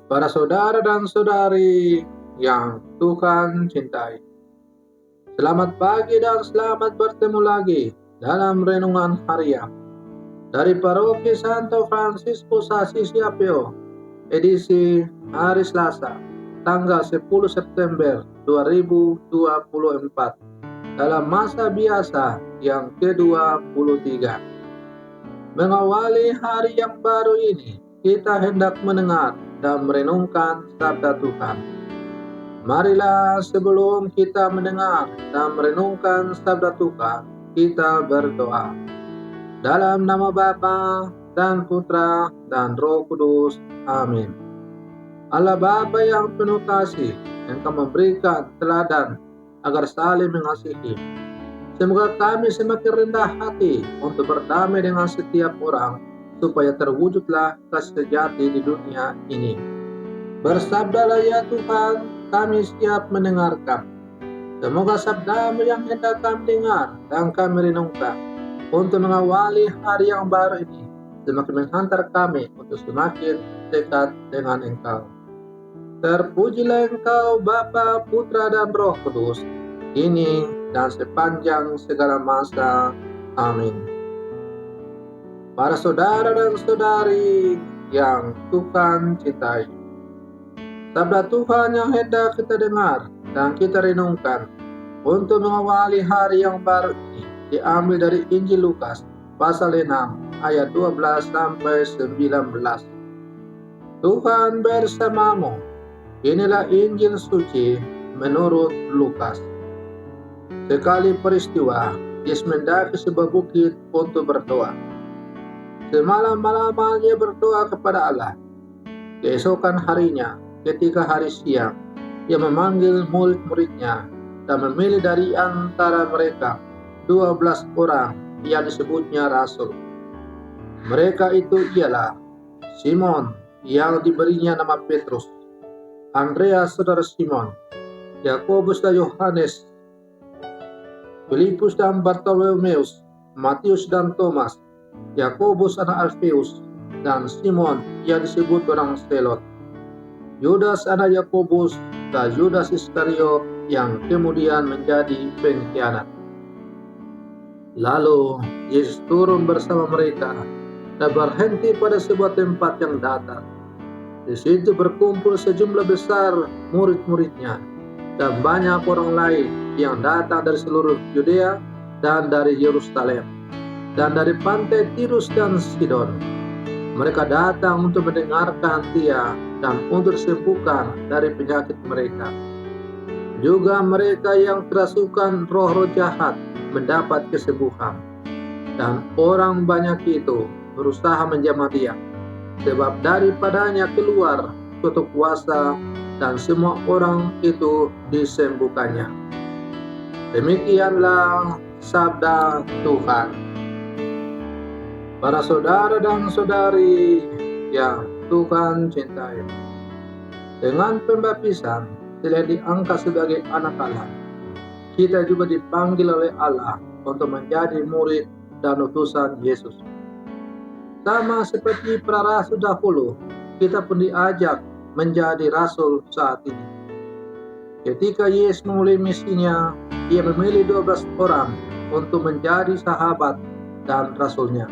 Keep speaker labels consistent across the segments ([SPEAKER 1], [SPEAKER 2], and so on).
[SPEAKER 1] Para saudara dan saudari yang Tuhan cintai, selamat pagi dan selamat bertemu lagi dalam renungan harian dari Paroki Santo Fransiskus Assisi Apio, edisi hari Selasa, tanggal 10 September 2024, dalam masa biasa yang ke-23. Mengawali hari yang baru ini, kita hendak mendengar dan merenungkan sabda Tuhan. Marilah sebelum kita mendengar dan merenungkan sabda Tuhan, kita berdoa. Dalam nama Bapa dan Putra dan Roh Kudus. Amin. Allah Bapa yang penuh kasih, Engkau memberikan teladan agar saling mengasihi. Semoga kami semakin rendah hati untuk berdamai dengan setiap orang, supaya terwujudlah kasih sejati di dunia ini. Bersabdalah ya Tuhan, kami siap mendengarkan. Semoga sabda-Mu yang hendak kami dengar dan kami renungkan untuk mengawali hari yang baru ini semakin menghantar kami untuk semakin dekat dengan Engkau. Terpujilah Engkau Bapa, Putra dan Roh Kudus, kini dan sepanjang segala masa. Amin. Para saudara dan saudari yang Tuhan cintai, sabda Tuhan yang hendak kita dengar dan kita renungkan untuk mengawali hari yang baru ini diambil dari Injil Lukas pasal 6 ayat 12 sampai 19. Tuhan bersamamu. Inilah Injil suci menurut Lukas. Sekali peristiwa, Yesus mendaki sebuah bukit untuk berdoa. Semalam-malaman ia berdoa kepada Allah. Keesokan harinya, ketika hari siang, ia memanggil murid-muridnya dan memilih dari antara mereka 12 orang yang disebutnya rasul. Mereka itu ialah Simon yang diberinya nama Petrus, Andreas saudara Simon, Yakobus dan Yohanes, Filipus dan Bartolomeus, Matius dan Thomas, Yakobus anak Alfeus, dan Simon yang disebut orang Selot, Yudas anak Yakobus, dan Yudas Iskariot yang kemudian menjadi pengkhianat. Lalu Yesus turun bersama mereka dan berhenti pada sebuah tempat yang datar. Di situ berkumpul sejumlah besar murid-muridnya dan banyak orang lain yang datang dari seluruh Yudea dan dari Yerusalem dan dari pantai Tirus dan Sidon. Mereka datang untuk mendengarkan Dia dan untuk disembuhkan dari penyakit mereka. Juga mereka yang kerasukan roh-roh jahat mendapat kesembuhan. Dan orang banyak itu berusaha menjamah Dia, sebab daripadanya keluar suatu kuasa dan semua orang itu disembuhkannya. Demikianlah sabda Tuhan. Para saudara dan saudari yang Tuhan cintai, dengan pembaptisan selain diangkat sebagai anak Allah, kita juga dipanggil oleh Allah untuk menjadi murid dan utusan Yesus. Sama seperti para rasul dahulu, kita pun diajak menjadi rasul saat ini. Ketika Yesus memulai misinya, Ia memilih 12 orang untuk menjadi sahabat dan rasulnya.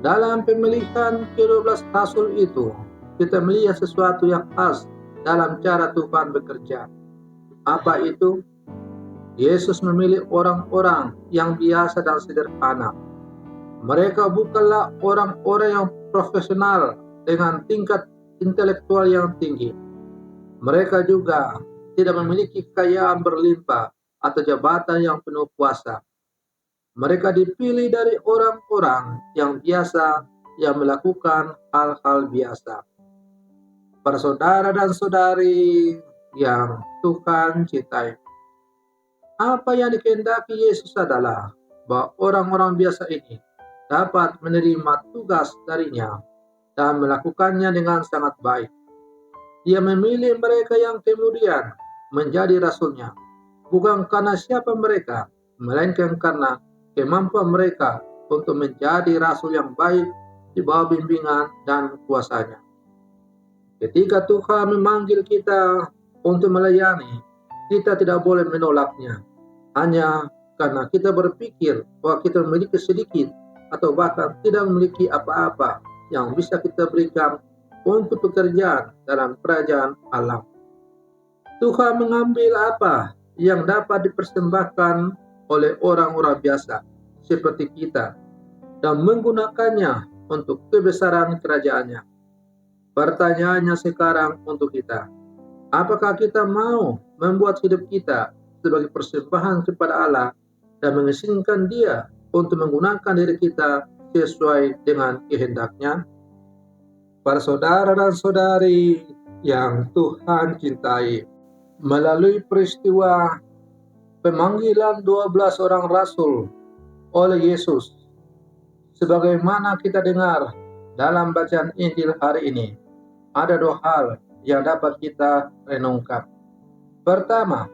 [SPEAKER 1] Dalam pemilihan ke-12 rasul itu, kita melihat sesuatu yang khas dalam cara Tuhan bekerja. Apa itu? Yesus memilih orang-orang yang biasa dan sederhana. Mereka bukanlah orang-orang yang profesional dengan tingkat intelektual yang tinggi. Mereka juga tidak memiliki kekayaan berlimpah atau jabatan yang penuh kuasa. Mereka dipilih dari orang-orang yang biasa yang melakukan hal-hal biasa. Para saudara dan saudari yang Tuhan cintai, apa yang dikehendaki Yesus adalah bahwa orang-orang biasa ini dapat menerima tugas darinya dan melakukannya dengan sangat baik. Dia memilih mereka yang kemudian menjadi rasulnya, bukan karena siapa mereka, melainkan karena kemampuan mereka untuk menjadi rasul yang baik di bawah bimbingan dan kuasanya. Ketika Tuhan memanggil kita untuk melayani, kita tidak boleh menolaknya. Hanya karena kita berpikir bahwa kita memiliki sedikit atau bahkan tidak memiliki apa-apa yang bisa kita berikan untuk pekerjaan dalam kerajaan Allah. Tuhan mengambil apa yang dapat dipersembahkan oleh orang-orang biasa seperti kita dan menggunakannya untuk kebesaran kerajaannya. Pertanyaannya sekarang untuk kita, apakah kita mau membuat hidup kita sebagai persembahan kepada Allah dan mengizinkan Dia untuk menggunakan diri kita sesuai dengan kehendak-Nya? Para saudara dan saudari yang Tuhan cintai, melalui peristiwa pemanggilan 12 orang rasul oleh Yesus, sebagaimana kita dengar dalam bacaan Injil hari ini, ada dua hal yang dapat kita renungkan. Pertama,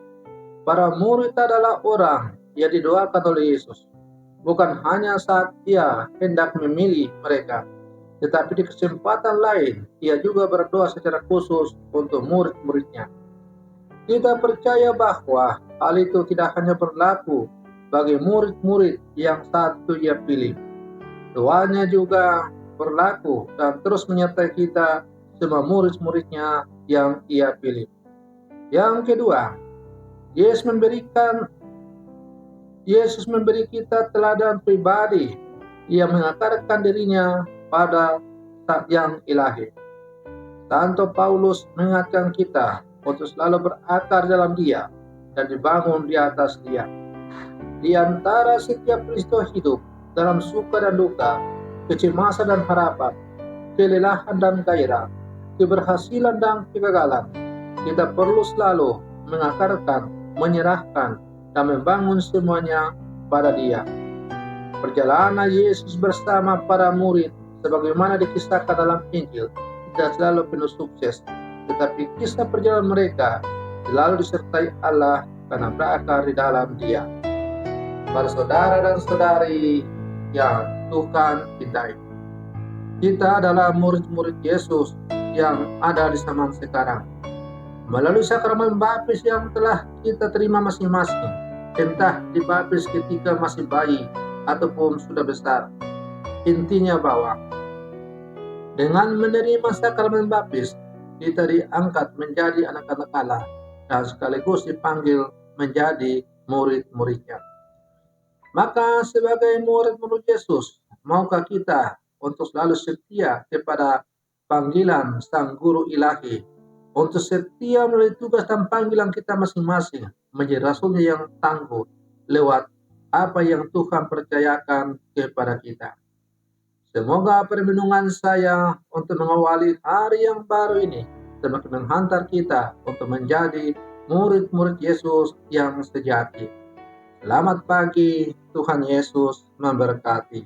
[SPEAKER 1] para murid adalah orang yang didoakan oleh Yesus, bukan hanya saat Ia hendak memilih mereka, tetapi di kesempatan lain Ia juga berdoa secara khusus untuk murid-muridnya. Kita percaya bahwa hal itu tidak hanya berlaku bagi murid-murid yang satu Ia pilih. Doanya juga berlaku dan terus menyertai kita semua murid-muridnya yang Ia pilih. Yang kedua, Yesus memberi kita teladan pribadi. Ia mengakarkan dirinya pada yang ilahi. Santo Paulus mengingatkan kita untuk selalu berakar dalam Dia dan dibangun di atas Dia. Di antara setiap peristiwa hidup, dalam suka dan duka, kecemasan dan harapan, kelelahan dan gairah, keberhasilan dan kegagalan, kita perlu selalu mengakarkan, menyerahkan, dan membangun semuanya pada Dia. Perjalanan Yesus bersama para murid sebagaimana dikisahkan dalam Injil tidak selalu penuh sukses, tetapi kisah perjalanan mereka selalu disertai Allah karena berakar di dalam Dia. Para saudara dan saudari yang Tuhan cintai, kita adalah murid-murid Yesus yang ada di zaman sekarang. Melalui sakramen baptis yang telah kita terima masing-masing, entah dibaptis ketika masih bayi ataupun sudah besar, intinya bahwa dengan menerima sakramen baptis, kita diangkat menjadi anak-anak Allah dan sekaligus dipanggil menjadi murid-muridnya. Maka sebagai murid-murid Yesus, maukah kita untuk selalu setia kepada panggilan Sang Guru Ilahi, untuk setia melalui tugas dan panggilan kita masing-masing menjadi rasulnya yang tangguh lewat apa yang Tuhan percayakan kepada kita. Semoga perlindungan saya untuk mengawali hari yang baru ini semakin menghantar kita untuk menjadi murid-murid Yesus yang sejati. Selamat pagi, Tuhan Yesus memberkati.